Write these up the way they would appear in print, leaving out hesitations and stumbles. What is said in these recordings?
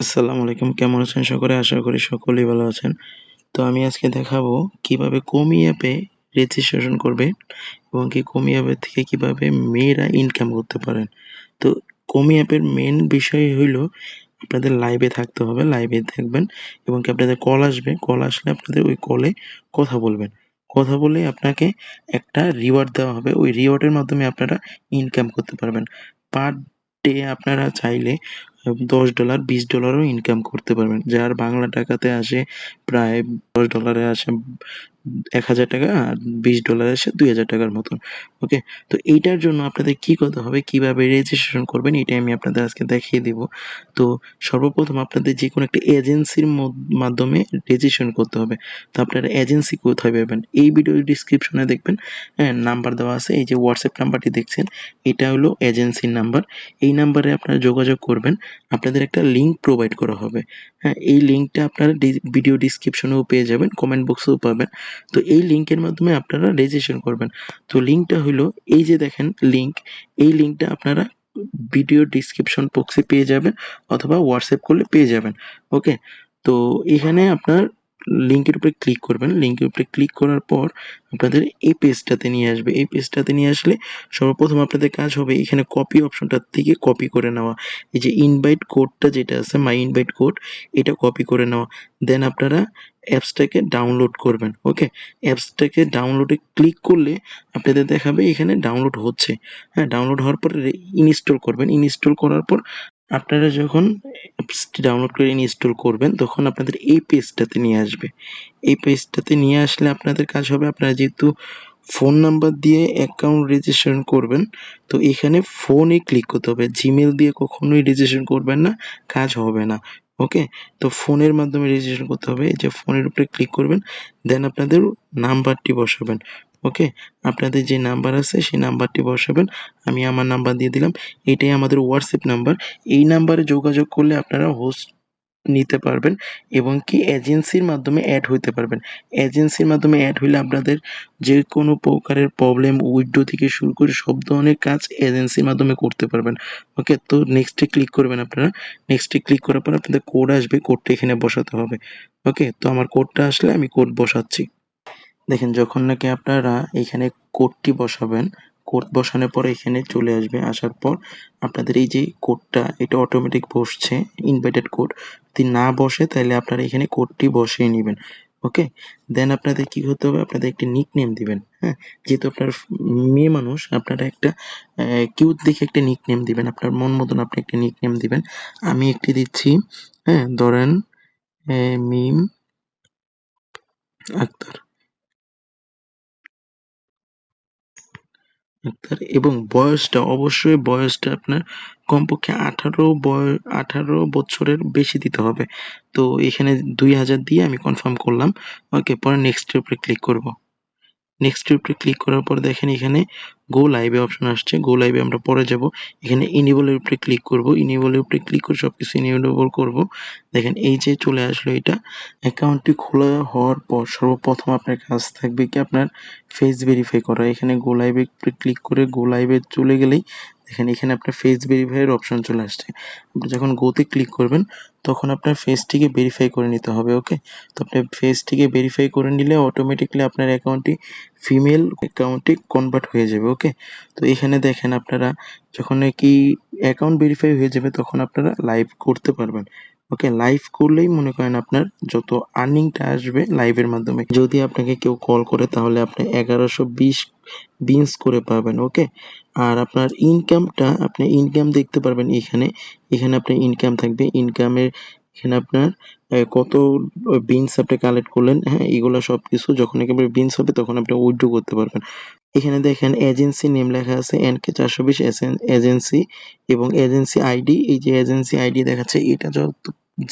আসসালামু আলাইকুম। কেমন আছেন সকলে? আশা করি সকলেই ভালো আছেন। তো আমি আজকে দেখাবো কিভাবে কোমি অ্যাপে রেজিস্ট্রেশন করবে এবং কি কোমি অ্যাপের থেকে কিভাবে মেয়েরা ইনকাম করতে পারেন। তো কোমি অ্যাপের মেইন বিষয় হইলো আপনাদের লাইভে থাকতে হবে, লাইভে থাকবেন এবং কি আপনাদের কল আসবে। কল আসলে আপনাদের ওই কলে কথা বলবেন। কথা বলে আপনাকে একটা রিওয়ার্ড দেওয়া হবে। ওই রিওয়ার্ডের মাধ্যমে আপনারা ইনকাম করতে পারবেন। পার ডে আপনারা চাইলে $10, $20 ও ইনকাম করতে পারবেন। যার বাংলা টাকাতে আসে প্রায় $10 এ আসে ৳১,০০০ আর $20 আসে ৳২,০০০ মতন। ওকে? তো এইটার জন্য আপনাদের কি করতে হবে, কিভাবে রেজিস্ট্রেশন করবেন এটাই আমি আপনাদের আজকে দেখিয়ে দিব। তো সর্বপ্রথম আপনাদের যেকোনো একটা এজেন্সির মাধ্যমে রেজিস্ট্রেশন করতে হবে। তো আপনারা এজেন্সি কোথায় পাবেন? এই ভিডিওর ডেসক্রিপশনে দেখবেন, হ্যাঁ? নাম্বার দেওয়া আছে। এই যে WhatsApp নাম্বারটি দেখছেন, এটা হলো এজেন্সির নাম্বার। এই নাম্বারে আপনারা যোগাযোগ করবেন। আপনাদের একটা লিঙ্ক প্রোভাইড করা হবে। হ্যাঁ? এই লিঙ্কটা আপনারা ভিডিও ডেসক্রিপশনেও পেয়ে যাবেন, কমেন্ট বক্সেও পাবেন। তো এই লিঙ্কের মাধ্যমে আপনারা রেজিস্ট্রেশন করবেন। তো লিঙ্কটা হইলো এই যে দেখেন লিঙ্ক, এই লিঙ্কটা আপনারা ভিডিও ডেসক্রিপশন বক্সে পেয়ে যাবেন অথবা WhatsApp করলে পেয়ে যাবেন। ওকে? তো এখানে আপনার লিঙ্কের উপরে ক্লিক করবেন। লিঙ্কের উপরে ক্লিক করার পর আপনাদের এই পেজটাতে নিয়ে আসবে। এই পেজটাতে নিয়ে আসলে সর্বপ্রথম আপনাদের কাজ হবে এখানে কপি অপশনটার থেকে কপি করে নেওয়া। এই যে ইনভাইট কোডটা যেটা আছে মাই ইনভাইট কোড, এটা কপি করে নেওয়া। দেন আপনারা অ্যাপসটাকে ডাউনলোড করবেন। ওকে? অ্যাপসটাকে ডাউনলোডে ক্লিক করলে আপনাদের দেখাবে এখানে ডাউনলোড হচ্ছে। হ্যাঁ? ডাউনলোড হওয়ার পর ইনস্টল করবেন। ইনস্টল করার পর আপনারা যখন অ্যাপসটি ডাউনলোড করে ইনস্টল করবেন তখন আপনাদের এই পেজটাতে নিয়ে আসবে। এই পেজটাতে নিয়ে আসলে আপনাদের কাজ হবে, আপনারা যেহেতু ফোন নাম্বার দিয়ে অ্যাকাউন্ট রেজিস্ট্রেশন করবেন, তো এখানে ফোনে ক্লিক করতে হবে। জিমেইল দিয়ে কখনোই রেজিস্ট্রেশন করবেন না, কাজ হবে না। ওকে? তো ফোনের মাধ্যমে রেজিস্ট্রেশন করতে হবে। এই যে ফোনের উপরে ক্লিক করবেন, দেন আপনাদের নাম্বারটি বসাবেন। ওকে? আপনাদের যে নাম্বার আছে সেই নাম্বারটি বসাবেন। আমি আমার নাম্বার দিয়ে দিলাম। এটাই আমাদের WhatsApp নাম্বার। এই নাম্বারে যোগাযোগ করলে আপনারা হোস্ট নিতে পারবেন এবং কি এজেন্সির মাধ্যমে এড হইতে পারবেন। এজেন্সির মাধ্যমে এড হইলে আপনাদের যেকোনো প্রকারের প্রবলেম উইথড্র থেকে শুরু করে সব ধরনের কাজ এজেন্সির মাধ্যমে করতে পারবেন। ওকে? তো নেক্সট এ ক্লিক করবেন আপনারা। নেক্সট এ ক্লিক করার পর আপনাদের কোড আসবে, কোডটা এখানে বসাতে হবে। ওকে? তো আমার কোডটা আসলে আমি কোড বসাচ্ছি। দেখেন যখন নাকি আপনারা এখানে কোডটি বসাবেন, কোড বসানোর পরে এখানে চলে আসবে। আসার পর আপনাদের এই যে কোডটা এটা অটোমেটিক বসছে, ইনভাইটেড কোড। যদি না বসে তাইলে আপনারা এখানে কোডটি বসিয়ে নিবেন। ওকে? দেন আপনাদের কি করতে হবে? আপনাদের একটি নিকনেম দিবেন। হ্যাঁ? যেহেতু আপনার মেয়ে মানুষ আপনারা একটা কিউট দেখে একটা নিকনেম দিবেন। আপনার মন মতন আপনি একটা নিকনেম দিবেন। আমি একটি দিচ্ছি, হ্যাঁ? ধরেন মিম আক্তার। আক্তার এবং বয়সটা অবশ্যই বয়সটা আপনার কমপক্ষে 18 বছরের বেশি দিতে হবে। তো এখানে ২০০০ দিয়ে আমি কনফার্ম করলাম। ওকে, পরে নেক্সট এর উপরে ক্লিক করব। নেক্সট এর উপরে ক্লিক করার পর দেখেন এখানে গো লাইভ এ অপশন আসছে। গো লাইভ এ আমরা পরে যাব। এখানে ইনেবল এর উপরে ক্লিক করব। ইনেবল এর উপরে ক্লিক করে সবকিছু ইনেবল করব। দেখেন এই যে চলে আসলো এটা। অ্যাকাউন্টটি খোলা হওয়ার পর সর্বপ্রথম আপনার কাজ থাকবে কি আপনার ফেস ভেরিফাই করা। এখানে গো লাইভ এ ক্লিক করে গো লাইভ এ চলে গেলেই দেখেন এখানে আপনার ফেস ভেরিফাই এর অপশন চলে আসছে। আপনি যখন গো তে ক্লিক করবেন তখন আপনার ফেসটিকে ভেরিফাই করে নিতে হবে। ওকে? তো আপনি ফেসটিকে ভেরিফাই করে নিলে অটোমেটিক্যালি আপনার অ্যাকাউন্টটি ফিমেল অ্যাকাউন্টে কনভার্ট হয়ে যাবে। ওকে? তো এখানে দেখেন আপনারা যখন নাকি অ্যাকাউন্ট ভেরিফাই হয়ে যাবে তখন আপনারা লাইভ করতে পারবেন। ওকে? লাইভ করলেই মনে করেন আপনার যত আর্নিংটা আসবে লাইভের মাধ্যমে। যদি আপনাকে কেউ কল করে তাহলে আপনি ১১২০ বিনস করে পাবেন। ওকে? আর আপনার ইনকামটা আপনি ইনকাম দেখতে পারবেন এখানে। এখানে আপনার ইনকাম থাকবে। ইনকামের এখানে আপনার কত বিনস আপনি কালেক্ট করলেন, হ্যাঁ? এগুলা সবকিছু যখন একেবারে বিনস হবে তখন আপনি উইথড্র করতে পারবেন। এখানে দেখেন এজেন্সি নেম লেখা আছে NK420 এজেন্সি এবং এজেন্সি আইডি। এই যে এজেন্সি আইডি দেখাচ্ছে এটা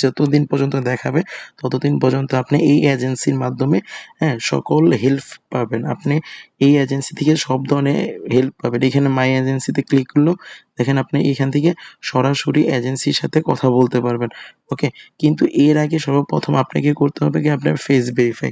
যতদিন পর্যন্ত দেখাবে ততদিন পর্যন্ত আপনি এই এজেন্সির মাধ্যমে, হ্যাঁ, সকল হেল্প পাবেন। আপনি এই এজেন্সি থেকে সব ধরনের হেল্প পাবেন। এখানে মাই এজেন্সিতে ক্লিক করলেও দেখেন আপনি এখান থেকে সরাসরি এজেন্সির সাথে কথা বলতে পারবেন। ওকে? কিন্তু এর আগে সর্বপ্রথম আপনাকে করতে হবে কি আপনার ফেস ভেরিফাই।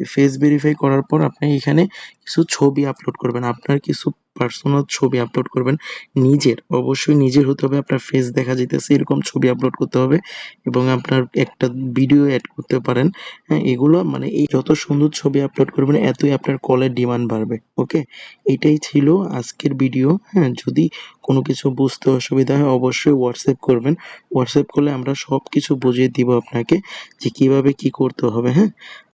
ফেস ভেরিফাই করার পর আপনি এখানে কিছু ছবি আপলোড করবেন। আপনার কিছু পার্সোনাল ছবি আপলোড করবেন। নিজের, অবশ্যই নিজের হতে হবে, আপনার ফেস দেখা যাইতেছে এরকম ছবি আপলোড করতে হবে এবং আপনার একটা ভিডিও এড করতে পারেন। হ্যাঁ? এগুলো মানে এই যত সুন্দর ছবি আপলোড করবেন এতই আপনার কলের ডিমান্ড বাড়বে। ওকে? এটাই ছিল আজকের ভিডিও। হ্যাঁ? যদি কোনো কিছু বুঝতে অসুবিধা হয় অবশ্যই WhatsApp করবেন। WhatsApp করলে আমরা সবকিছু বুঝিয়ে দিব আপনাকে যে কিভাবে কি করতে হবে। হ্যাঁ?